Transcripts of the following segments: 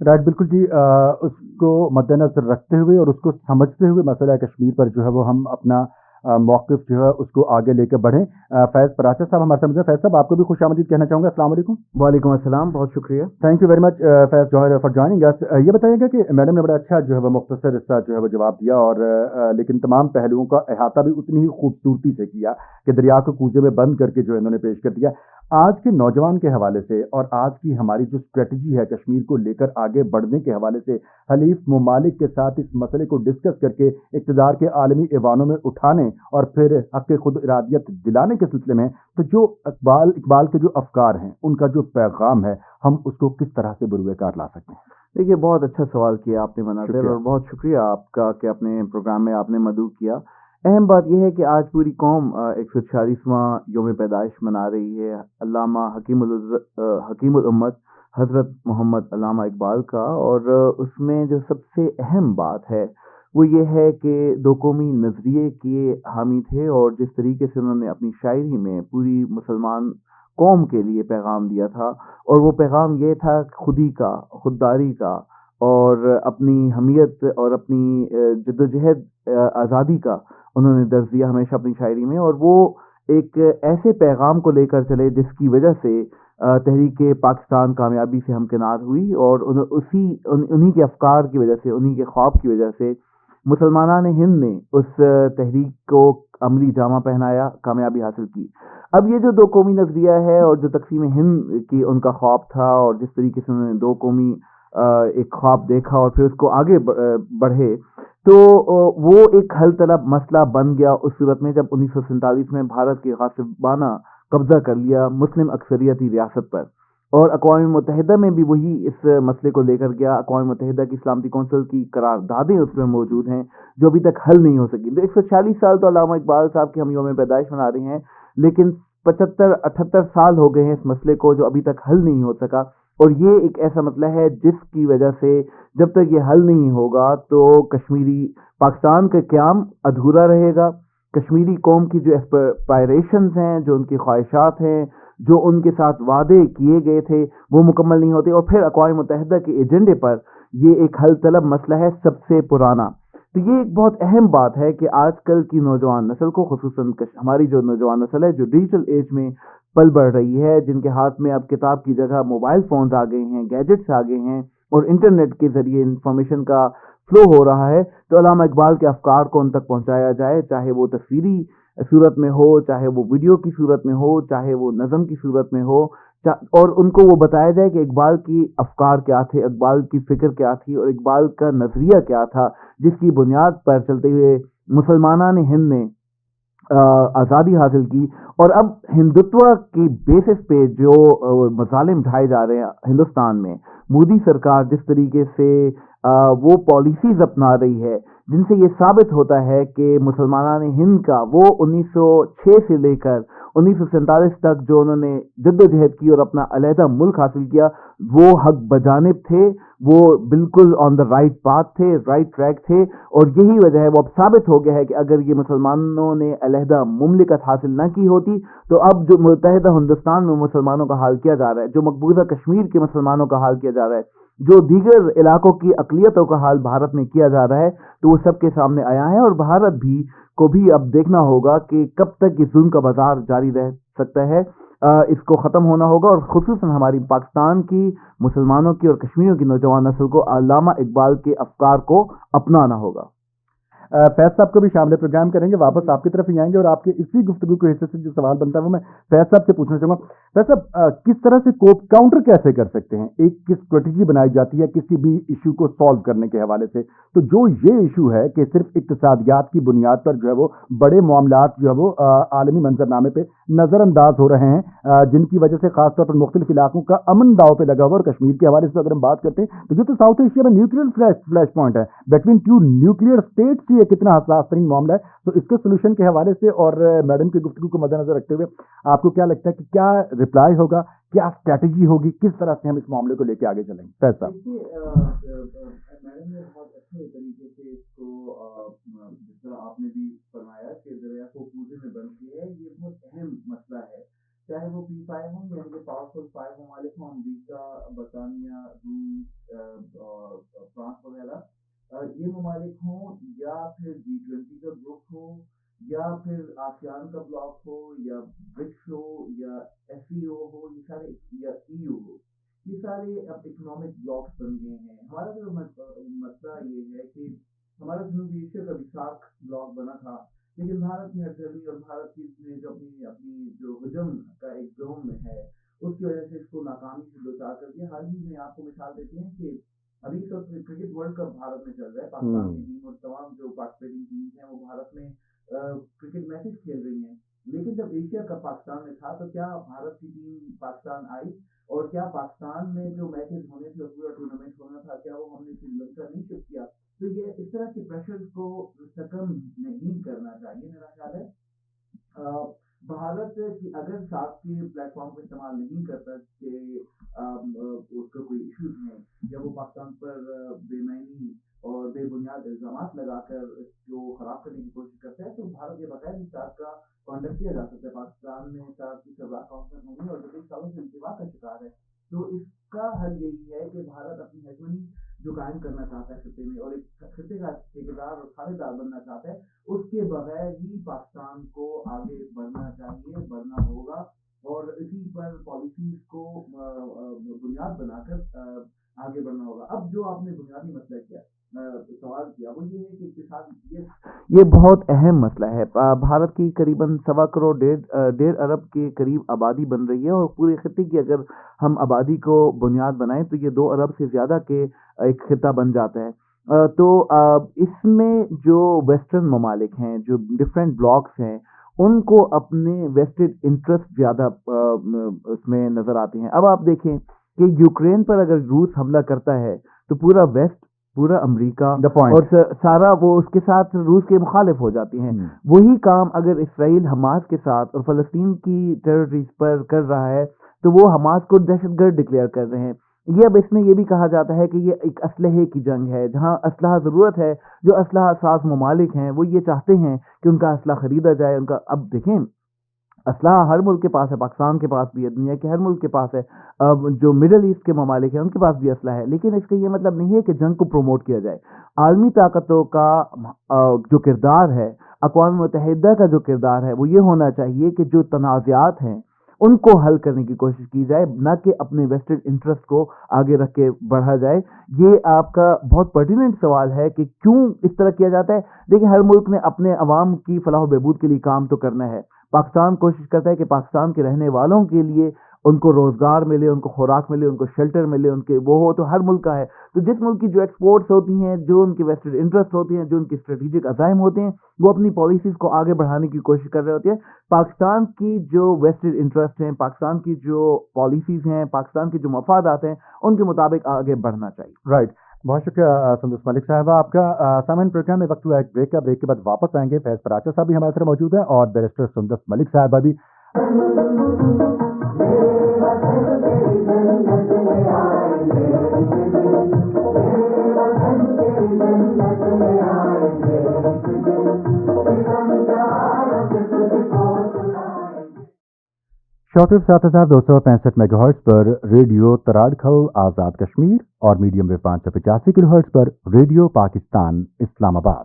Right, बिल्कुल जी। उसको मद्देनज़र रखते हुए और उसको समझते हुए मसला कश्मीर पर जो है वो हम अपना मौक़िफ़ जो है उसको आगे लेके बढ़ें। फैज़ पराचा साहब हमारे साथ मौजूद हैं। फैज़ साहब, आपको भी खुशामदीद कहना चाहूँगा। अस्सलाम वालेकुम। वालेकुम अस्सलाम, बहुत शुक्रिया। Thank you very much Faiz Jauhar for joining us. ये बताइएगा कि मैडम ने बड़ा अच्छा जो है वो मुख्तसर सा जो है वो जवाब दिया, और लेकिन तमाम पहलुओं का अहाता भी उतनी ही खूबसूरती से किया कि दरिया को कूजे में बंद करके जो है इन्होंने पेश कर दिया। आज के नौजवान के हवाले से और आज की हमारी जो स्ट्रेटजी है कश्मीर को लेकर आगे बढ़ने के हवाले से, हलीफ ममालिक के साथ इस मसले को डिस्कस करके इक़्तिदार के आलमी ऐवानों में उठाने और फिर हक़ खुद इरादियत दिलाने के सिलसिले में, तो जो इकबाल के जो अफ़कार हैं, उनका जो पैगाम है, हम उसको किस तरह से बुरुएकार ला सकते हैं? देखिए, बहुत अच्छा सवाल किया आपने मनाज़िर, शुक्रिया। और बहुत शुक्रिया आपका कि अपने प्रोग्राम में आपने मदऊ किया। अहम बात यह है कि आज पूरी कौम 146वां यौम पैदाइश मना रही है अल्लामा हकीमुल उम्मत हज़रत मोहम्मद अल्लामा इकबाल का, और उसमें जो सबसे अहम बात है वो ये है कि दो कौमी नज़रिए के हामी थे, और जिस तरीके से उन्होंने अपनी शायरी में पूरी मुसलमान कौम के लिए पैगाम दिया था, और वो पैगाम ये था खुदी का, खुददारी का, और अपनी हमियत और अपनी जद्दोजहद आज़ादी का उन्होंने दर्ज दिया हमेशा अपनी शायरी में। और वो एक ऐसे पैगाम को लेकर चले जिसकी वजह से तहरीक पाकिस्तान कामयाबी से हमकिनार हुई, और उन्हीं के अफकार की वजह से, उन्हीं के ख्वाब की वजह से मुसलमानान हिंद ने उस तहरीक को अमली जामा पहनाया, कामयाबी हासिल की। अब ये जो दो कौमी नज़रिया है और जो तकसीम हिंद की उनका ख्वाब था, और जिस तरीके से उन्होंने दो कौमी एक ख्वाब देखा और फिर उसको आगे बढ़े, तो वो एक हल तलब मसला बन गया उस सूरत में जब 1947 में भारत के गासिबाना कब्जा कर लिया मुस्लिम अक्सरियती रियासत पर, और अक़वाम मुत्तहिदा में भी वही इस मसले को लेकर गया। अक़वाम मुत्तहिदा की इस्लामती कौंसिल की करारदादें उसमें मौजूद हैं जो अभी तक हल नहीं हो सकी। तो 146 साल तो अल्लामा इकबाल साहब की हम यौम पैदाइश मना रहे हैं, लेकिन 75-78 साल हो गए हैं इस मसले को जो अभी तक हल नहीं हो सका। और ये एक ऐसा मसला है जिसकी वजह से जब तक ये हल नहीं होगा तो कश्मीरी पाकिस्तान का क़याम अधूरा रहेगा। कश्मीरी कौम की जो एस्पायरेशंस हैं, जो उनकी ख्वाहिशात हैं, जो उनके साथ वादे किए गए थे, वो मुकम्मल नहीं होते, और फिर अक़वाम मुत्तहिदा के एजेंडे पर ये एक हल तलब मसला है सबसे पुराना। तो ये एक बहुत अहम बात है कि आजकल की नौजवान नस्ल को, खुसूसन हमारी जो नौजवान नस्ल है जो डिजिटल एज में पल बढ़ रही है, जिनके हाथ में अब किताब की जगह मोबाइल फ़ोन्स आ गए हैं, गैजेट्स आ गए हैं, और इंटरनेट के ज़रिए इंफॉर्मेशन का फ्लो हो रहा है, तो अल्लामा इकबाल के अफ़कार को उन तक पहुँचाया जाए, चाहे वो तस्वीरी सूरत में हो, चाहे वो वीडियो की सूरत में हो, चाहे वो नज़म की सूरत में हो, और उनको वो बताया जाए कि इकबाल की अफ़कार क्या थे, इकबाल की फ़िक्र क्या थी, और इकबाल का नज़रिया क्या था, जिसकी बुनियाद पर चलते हुए मुसलमानान हिंद ने आज़ादी हासिल की। और अब हिंदुत्व की बेसिस पे जो मज़ालिम ढाए जा रहे हैं हिंदुस्तान में, मोदी सरकार जिस तरीके से वो पॉलिसीज़ अपना रही है, जिनसे ये साबित होता है कि मुसलमानान हिंद का वो 1906 से लेकर 1947 तक जो उन्होंने जद्दोजहद की और अपना अलहदा मुल्क हासिल किया, वो हक बजानिब थे, वो बिल्कुल ऑन द राइट पाथ थे, राइट ट्रैक थे। और यही वजह है, वो अब साबित हो गया है कि अगर ये मुसलमानों ने अलहदा मुमलिकत हासिल ना की होती, तो अब जो मुत्तहिदा हिंदुस्तान में मुसलमानों का हाल किया जा रहा है, जो मकबूजा कश्मीर के मुसलमानों का हाल किया जा रहा है, जो दीगर इलाकों की अक़लियतों का हाल भारत में किया जा रहा है, तो वो सबके सामने आया है। और भारत भी को भी अब देखना होगा कि कब तक ये जुल्म का बाजार जारी रह सकता है। इसको ख़त्म होना होगा, और ख़ुसूसन हमारी पाकिस्तान की मुसलमानों की और कश्मीरियों की नौजवान नस्ल को अल्लामा इकबाल के अफ़कार को अपनाना होगा। फैज़ साहब को भी शामिल प्रोग्राम करेंगे, वापस आपकी तरफ ही आएंगे, और आपके इसी गुफ्तगू के हिस्से से जो सवाल बनता है वो मैं फैज़ साहब से पूछना चाहूँगा। फैज़ साहब, किस तरह से काउंटर कैसे कर सकते हैं? एक किस स्ट्रेटजी बनाई जाती है किसी भी इशू को सॉल्व करने के हवाले से? तो जो ये इशू है कि सिर्फ इक्तिसादियात की बुनियाद पर जो है वो बड़े मामलात जो है वो आलमी मंजरनामे पे नज़रअंदाज हो रहे हैं, जिनकी वजह से खासतौर पर मुख्तलिफ इलाकों का अमन दाव पे लगा हुआ। और कश्मीर के हवाले से अगर हम बात करते हैं तो ये तो साउथ एशिया में न्यूक्लियर फ्लैश पॉइंट है बिटवीन टू न्यूक्लियर स्टेट्स, ये कितना हसास तरीन मामला है। तो इसके सोल्यूशन के हवाले से और मैडम की गुफ्तगू को मद्देनजर रखते हुए आपको क्या लगता है कि क्या रिप्लाई होगा, क्या स्ट्रैटेजी होगी, किस तरह से हम इस मामले को लेकर आगे चलेंगे? फैज़ साहब। मैडम ने बहुत अच्छे तरीके से इसको जिस तरह आपने भी फरमाया कि दरिया को कूजे में बंद किया है, ये बहुत अहम मसला है। चाहे वो P5 हों, यानी कि पावरफुल 5 ममालिक हों, अमरीका, बरतानिया, रूस, ممالک ہوں یا پھر G20 کا گروپ ہو یا پھر آسیان کا بلاک ہو یا برکس ہو یا SCO ہو، یہ سارے یا EU ہو، یہ سارے اب اکنامک بلاکس بن گئے ہیں. ہمارا جو مسئلہ یہ ہے کہ ہمارا جنوبی ایشیا کا وساک بلاک بنا تھا، لیکن بھارت کی ہتھیلی اور بھارت کی جو اپنی جو حجم کا ایک زون ہے، اس کی وجہ سے اس کو ناکامی سے دوچار کر دیا. حال ہی میں آپ کو مثال دیتے ہیں کہ ابھی تو کرکٹ ورلڈ کپ بھارت میں چل رہا ہے. پاکستان کی ٹیم اور تمام جو پارٹیسپیٹنگ ٹیمز ہیں وہ بھارت میں کرکٹ میچز کھیل رہی ہیں. لیکن جب ایشیا کپ پاکستان میں تھا تو کیا بھارت کی ٹیم پاکستان آئی؟ اور کیا پاکستان میں جو میچز ہونے تھے اور پورا ٹورنامنٹ ہونا تھا، کیا وہ ہم نے سری لنکا نہیں شفٹ کیا؟ تو یہ اس طرح کے پریشر کو مستحکم نہیں کرنا چاہیے. میرا خیال ہے بھارت کی اگر ساتھ کے پلیٹ فارم کو استعمال نہیں کرتا کہ اس کا کوئی ایشوز ہیں یا وہ پاکستان پر بے معنی اور بے بنیاد الزامات لگا کر جو خراب کرنے کی کوشش کرتا ہے، تو بھارت کے بغیر اس ساتھ کا کانڈکٹ کیا جا سکتا ہے. پاکستان میں ساتھ کی سزا کانفرنس ہوگی اور جو کئی سالوں سے انتباہ کا شکار ہے. تو اس کا حل یہی ہے کہ بھارت اپنی ہیجمنی جو قائم کرنا چاہتا ہے خطے میں اور ایک خطے کا ٹھیکیدار اور خالے دار بننا چاہتا ہے، اس کے بغیر ہی پاکستان کو آگے بڑھنا چاہیے، بڑھنا ہوگا اور اسی پر پالیسیز کو بنیاد بنا کر آگے بڑھنا ہوگا. اب جو آپ نے بنیادی مسئلہ کیا سوال کیا وہ یہ ہے کہ اقتصاد یہ بہت اہم مسئلہ ہے. بھارت کی قریباً 1.25 کروڑ 1.5 ارب کے قریب آبادی بن رہی ہے اور پورے خطے کی اگر ہم آبادی کو بنیاد بنائیں تو یہ 2 ارب سے زیادہ کے ایک خطہ بن جاتا ہے. تو اس میں جو ویسٹرن ممالک ہیں، جو ڈفرینٹ بلاکس ہیں، ان کو اپنے ویسٹڈ انٹرسٹ زیادہ اس میں نظر آتے ہیں. اب آپ دیکھیں کہ یوکرین پر اگر روس حملہ کرتا ہے تو پورا ویسٹ، پورا امریکہ اور سارا وہ اس کے ساتھ روس کے مخالف ہو جاتی ہیں. وہی کام اگر اسرائیل حماس کے ساتھ اور فلسطین کی ٹیریٹریز پر کر رہا ہے تو وہ حماس کو دہشت گرد ڈکلیئر کر رہے ہیں. یہ اب اس میں یہ بھی کہا جاتا ہے کہ یہ ایک اسلحے کی جنگ ہے، جہاں اسلحہ ضرورت ہے. جو اسلحہ ساز ممالک ہیں وہ یہ چاہتے ہیں کہ ان کا اسلحہ خریدا جائے. ان کا اب دیکھیں اسلحہ ہر ملک کے پاس ہے، پاکستان کے پاس بھی ہے، دنیا کے ہر ملک کے پاس ہے. اب جو مڈل ایسٹ کے ممالک ہیں ان کے پاس بھی اسلحہ ہے، لیکن اس کا یہ مطلب نہیں ہے کہ جنگ کو پروموٹ کیا جائے. عالمی طاقتوں کا جو کردار ہے، اقوام متحدہ کا جو کردار ہے، وہ یہ ہونا چاہیے کہ جو تنازعات ہیں ان کو حل کرنے کی کوشش کی جائے، نہ کہ اپنے ویسٹڈ انٹرسٹ کو آگے رکھ کے بڑھا جائے. یہ آپ کا بہت پرٹیننٹ سوال ہے کہ کیوں اس طرح کیا جاتا ہے. دیکھیں ہر ملک نے اپنے عوام کی فلاح و بہبود کے لیے کام تو کرنا ہے. پاکستان کوشش کرتا ہے کہ پاکستان کے رہنے والوں کے لیے ان کو روزگار ملے، ان کو خوراک ملے، ان کو شیلٹر ملے، ان کے وہ ہو. تو ہر ملک کا ہے. تو جس ملک کی جو ایکسپورٹس ہوتی ہیں، جو ان کے ویسٹڈ انٹرسٹ ہوتے ہیں، جو ان کے اسٹریٹجک عزائم ہوتے ہیں، وہ اپنی پالیسیز کو آگے بڑھانے کی کوشش کر رہے ہوتے ہیں. پاکستان کی جو ویسٹڈ انٹرسٹ ہیں، پاکستان کی جو پالیسیز ہیں، پاکستان کے جو مفادات ہیں، ان کے مطابق آگے بڑھنا چاہیے. رائٹ. بہت شکریہ سندس ملک صاحبہ آپ کا. سامعین پروگرام میں وقت ہوا ایک بریک کا. بریک کے بعد واپس آئیں گے. فیض پراچا صاحب بھی ہمارے ساتھ موجود ہیں اور بیرسٹر سندس ملک صاحبہ بھی. شارٹ ویو 7265 میگا ہرٹز پر ریڈیو تراڑکھل آزاد کشمیر اور میڈیم ویو 585 کلو ہرٹز پر ریڈیو پاکستان اسلام آباد.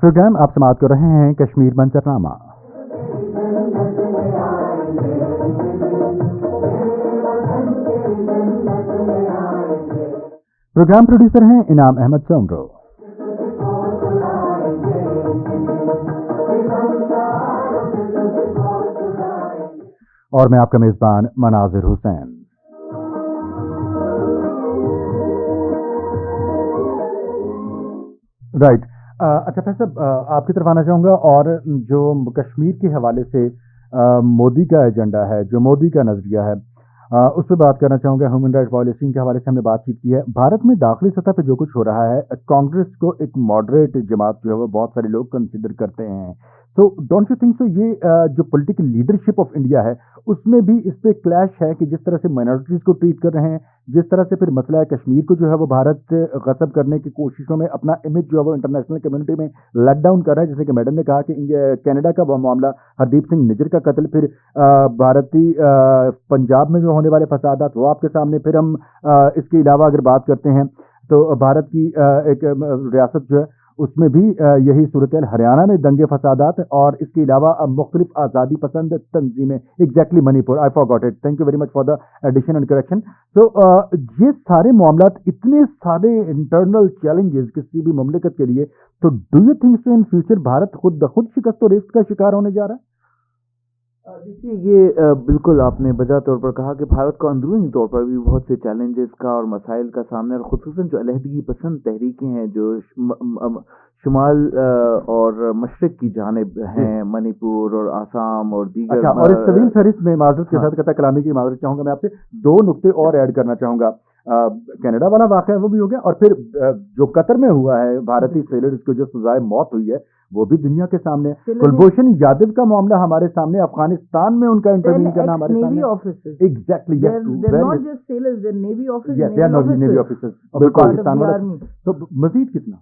پروگرام آپ سماعت کر رہے ہیں کشمیر منظرنامہ. پروگرام پروڈیوسر ہیں انعام احمد سومرو اور میں آپ کا میزبان مناظر حسین. رائٹ. اچھا فیصل صاحب آپ کی طرف آنا چاہوں گا اور جو کشمیر کے حوالے سے مودی کا ایجنڈا ہے، جو مودی کا نظریہ ہے، اس پہ بات کرنا چاہوں گا. ہیومن رائٹ پالیسی کے حوالے سے ہم نے بات چیت کی ہے. بھارت میں داخلی سطح پہ جو کچھ ہو رہا ہے، کانگریس کو ایک ماڈریٹ جماعت جو ہے وہ بہت سارے لوگ کنسیڈر کرتے ہیں. So don't you think so ये जो पॉलिटिकल लीडरशिप ऑफ इंडिया है उसमें भी इस पे क्लैश है कि जिस तरह से माइनॉरिटीज को ट्रीट कर रहे हैं, जिस तरह से फिर मसला है कश्मीर को जो है वो भारत गसब करने की कोशिशों में अपना इमेज जो है वो इंटरनेशनल कम्युनिटी में लेट डाउन कर रहा है, जैसे कि मैडम ने कहा कि कनाडा का वो मामला हरदीप सिंह निज्जर का कत्ल, फिर भारतीय पंजाब में जो होने वाले फसादात वो आपके सामने, फिर हम इसके अलावा अगर बात करते हैं तो भारत की एक रियासत जो है उसमें भी यही सूरत है, हरियाणा में दंगे फसादात, और इसके अलावा मुख्तलिफ आज़ादी पसंद तंजीमें, exactly Manipur, I forgot it, thank you very much for the addition and correction. तो ये सारे मामला, इतने सारे इंटरनल चैलेंजेस किसी भी ममलिकत के लिए, तो do you think so in future Bharat खुद ब खुद शिकस्त और रिस्क का शिकार होने जा रहा है? देखिए, ये बिल्कुल आपने बजा तौर पर कहा कि भारत को अंदरूनी तौर पर भी बहुत से चैलेंजेस का और मसाइल का सामना है, और ख़ुसूसन जो अलहदगी पसंद तहरीकें हैं जो शुमाल और मशरक़ की जानिब हैं, मणिपुर और आसाम और दीगर। अच्छा, और इस तवील फहरिस्त में माजरत के साथ कता कलामी की माजरत चाहूँगा मैं आपसे, दो नुक्ते और ऐड करना चाहूँगा। कनाडा वाला वाक़या वो भी हो गया, और फिर जो कतर में हुआ है भारतीय सेलर्स को जो सजाए मौत हुई है वो भी दुनिया के सामने, कुलभूषण यादव का मामला हमारे सामने, अफगानिस्तान में उनका इंटरव्यू करना हमारे सामने, एग्जैक्टली, तो मजीद कितना।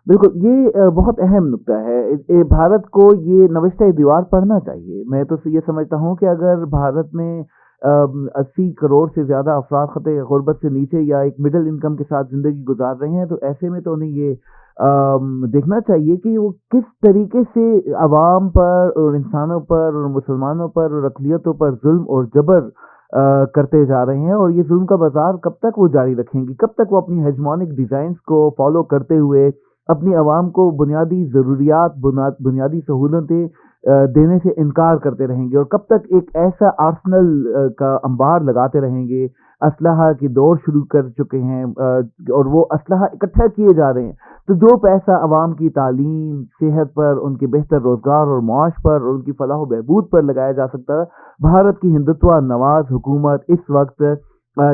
बिल्कुल, ये बहुत अहम नुक्ता है। भारत को ये नविश्ता दीवार पढ़ना चाहिए। मैं तो ये समझता हूँ कि अगर भारत में 80 करोड़ से ज़्यादा अफराद खते गुर्बत से नीचे या एक मिडिल इनकम के साथ ज़िंदगी गुजार रहे हैं, तो ऐसे में तो उन्हें ये देखना चाहिए कि वो किस तरीके से अवाम पर और इंसानों पर और मुसलमानों पर और अक़लियतों पर जुल्म और जबर करते जा रहे हैं, और ये जुल्म का बाजार कब तक वो जारी रखेंगी, कब तक वो अपनी हेजमोनिक डिज़ाइंस को फॉलो करते हुए अपनी आवाम को बुनियादी ज़रूरियात, बुनियादी सहूलतें देने से इनकार करते रहेंगे, और कब तक एक ऐसा आर्सनल का अंबार लगाते रहेंगे। असलहा की दौर शुरू कर चुके हैं और वो असलहा इकट्ठा किए जा रहे हैं, तो जो पैसा आवाम की तालीम, सेहत पर, उनके बेहतर रोज़गार और मुआश पर और उनकी फलाह व बहबूद पर लगाया जा सकता है, भारत की हिंदुत्व नवाज हुकूमत इस वक्त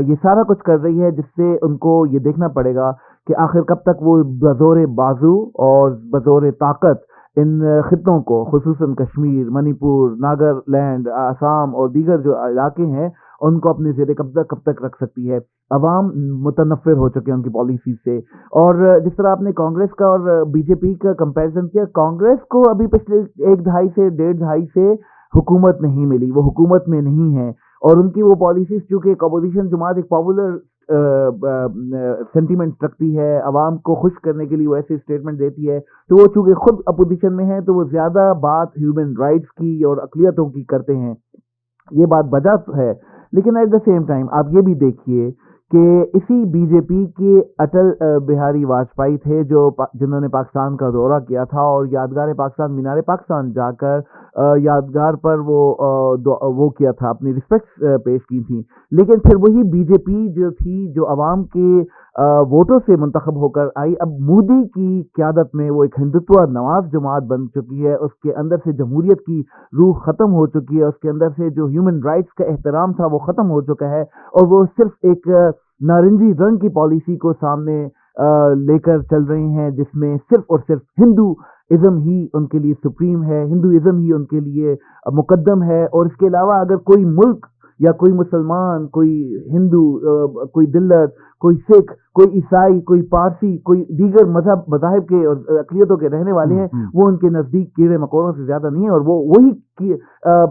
ये सारा कुछ कर रही है, जिससे उनको ये देखना पड़ेगा कि आखिर कब तक वो बज़ोर बाजू और बज़ोर ताकत इन खित्तों को, खुसूसन कश्मीर, मणिपुर, नागालैंड, आसाम और दीगर जो इलाके हैं, उनको अपने ज़ेरे कब्ज़ा कब तक रख सकती है। अवाम मुतनफ़िर हो चुके हैं उनकी पॉलिसी से। और जिस तरह आपने कांग्रेस का और बीजेपी का कंपैरिजन किया, कांग्रेस को अभी पिछले 1 से 1.5 से हुकूमत नहीं मिली, वो हुकूमत में नहीं है, और उनकी वो पॉलिसीज़, चूँकि एक अपोजिशन जमात एक पॉपुलर सेंटीमेंट रखती है, अवाम को खुश करने के लिए वो ऐसे स्टेटमेंट देती है, तो वो चूँकि खुद अपोजिशन में है तो वो ज़्यादा बात ह्यूमन राइट्स की और अक़लियतों की करते हैं। ये बात वजह है, लेकिन एट द सेम टाइम आप ये भी देखिए कि इसी बीजेपी के अटल बिहारी वाजपेयी थे जिन्होंने पाकिस्तान का दौरा किया था, और यादगार पाकिस्तान, मीनार पाकिस्तान जाकर यादगार पर वो किया था, अपनी रिस्पेक्ट पेश की थी। लेकिन फिर वही बीजेपी जो थी, जो अवाम के वोटों से मुंतखब होकर आई, अब मोदी की क़यादत में वो एक हिंदुत्व नवाज जमात बन चुकी है, उसके अंदर से जमहूरियत की रूह ख़त्म हो चुकी है, उसके अंदर से जो ह्यूमन राइट्स का एहतराम था वो ख़त्म हो चुका है, और वो सिर्फ एक नारंगी रंग की पॉलिसी को सामने लेकर चल रहे हैं, जिसमें सिर्फ और सिर्फ हिंदूइज़्म ही उनके लिए सुप्रीम है, हिंदूइज़्म ही उनके लिए मुकद्दम है, और इसके अलावा अगर कोई मुल्क या कोई मुसलमान, कोई हिंदू, कोई दिल्लत, कोई सिख, कोई ईसाई, कोई पारसी, कोई दीगर मज़ाहिब के और अक़लियतों के रहने वाले हैं, वो उनके नज़दीक कीड़े मकोड़ों से ज़्यादा नहीं है, और वो वही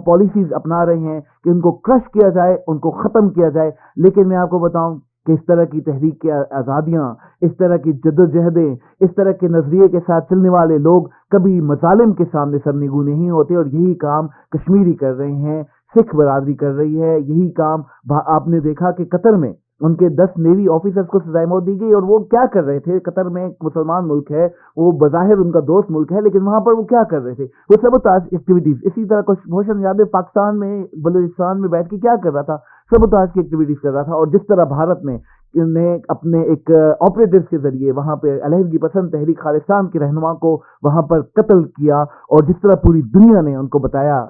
पॉलिसीज़ अपना रहे हैं कि उनको क्रश किया जाए, उनको ख़त्म किया जाए। लेकिन मैं आपको बताऊं कि इस तरह की तहरीक की आज़ादियाँ, इस तरह की जद्दोजहदें, इस तरह के नज़रिए के साथ चलने वाले लोग कभी मज़ालिम के सामने सरनिगू नहीं होते, और यही काम कश्मीरी कर रहे हैं, सिख बरादरी कर रही है, यही काम आपने देखा कि कतर में उनके 10 नेवी ऑफिसर्स को सजाए मौत दी गई, और वो क्या कर रहे थे। कतर में एक मुसलमान मुल्क है, वो बज़ाहिर उनका दोस्त मुल्क है, लेकिन वहां पर वो क्या कर रहे थे, वो सबोताज एक्टिविटीज। इसी तरह कुलभूषण यादव पाकिस्तान में, बलूचिस्तान में बैठ के क्या कर रहा था, सबोताज की एक्टिविटीज कर रहा था। और जिस तरह भारत में ने अपने एक ऑपरेटिव्स के जरिए वहां पे अलहदगी पसंद तहरीक खालिस्तान के रहनुमा को वहां पर कत्ल किया, और जिस तरह पूरी दुनिया ने उनको बताया,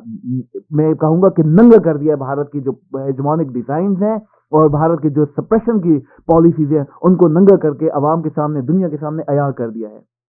मैं कहूंगा कि नंगा कर दिया भारत की जो हेजमोनिक डिजाइन्स हैं और भारत के जो सप्रेशन की पॉलिसीज हैं, उनको नंगा करके अवाम के सामने, दुनिया के सामने अयां कर दिया है।